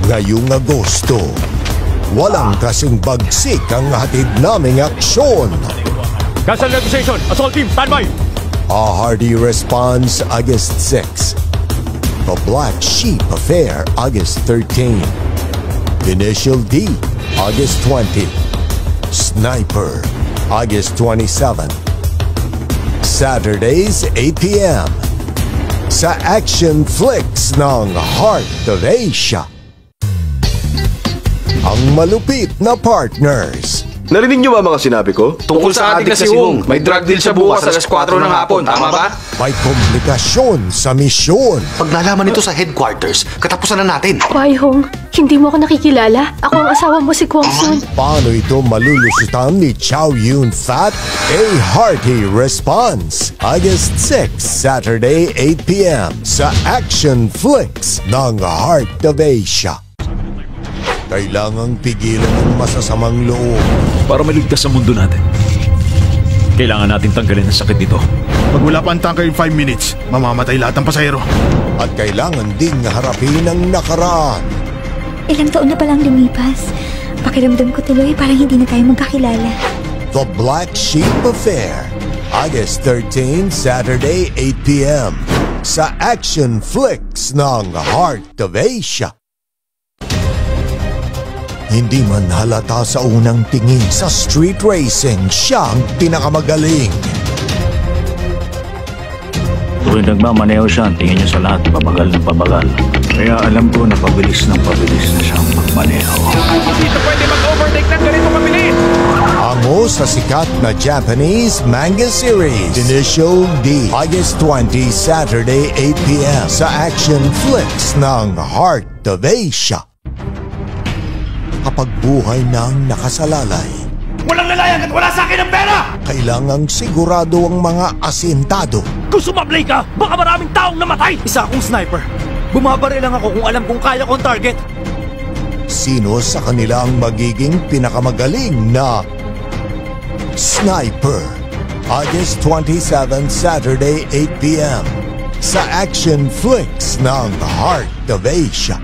Ngayong Agosto, walang kasing bagsik ang hatid naming aksyon. Castle Negotiation, Assault Team, standby! A hearty response, August 6. The Black Sheep Affair, August 13. Initial D, August 20. Sniper, August 27. Saturdays, 8 p.m. sa Action Flicks ng Heart of Asia. Ang malupit na partners. Narinig niyo ba mga sinabi ko? Tungkol sa adik na si Hung. May drug deal siya bukas alas 4 ng hapon. Tama ba? May komplikasyon sa misyon. Pag nalaman ito sa headquarters, katapusan na natin. Why, Hong? Hindi mo ako nakikilala? Ako ang asawa mo, si Kwang Sun. Paano ito malulusutan ni Chow Yun Fat? A hearty response. August 6, Saturday, 8 p.m. sa Action Flicks ng Heart of Asia. Kailangang pigilan ang masasamang loob. Para maligtas ang mundo natin, kailangan natin tanggalin ang sakit nito. Pag wala pa ang tanker in 5 minutes, mamamatay lahat ng pasahero. At kailangan ding harapin ang nakaraan. Ilang taon na palang lumipas. Pakiramdam ko tuloy parang hindi na tayo magkakilala. The Black Sheep Affair, August 13, Saturday, 8 p.m. sa Action Flicks ng Heart of Asia. Hindi man halata sa unang tingin sa street racing, siya ang pinakamagaling. Tuwing nagmamaneho siya, tingin niya sa lahat pabagal ng pabagal. Kaya alam ko na pabilis na siyang magmaneho. Dito pwede mag-overtake ng ganito kabilis! Ango sa sikat na Japanese manga series, Initial D, August 20, Saturday, 8 p.m. sa Action Flicks ng Heart of Asia. Kapag buhay nang nakasalalay, Walang lalayag at wala sa akin ang pera! kailangang sigurado ang mga asintado. Kung sumablay ka, baka maraming taong namatay! Isa akong sniper. Bumabari lang ako kung alam kong kaya kong target. Sino sa kanila ang magiging pinakamagaling na sniper? August 27, Saturday, 8 p.m. sa Action Flicks ng Heart of Asia.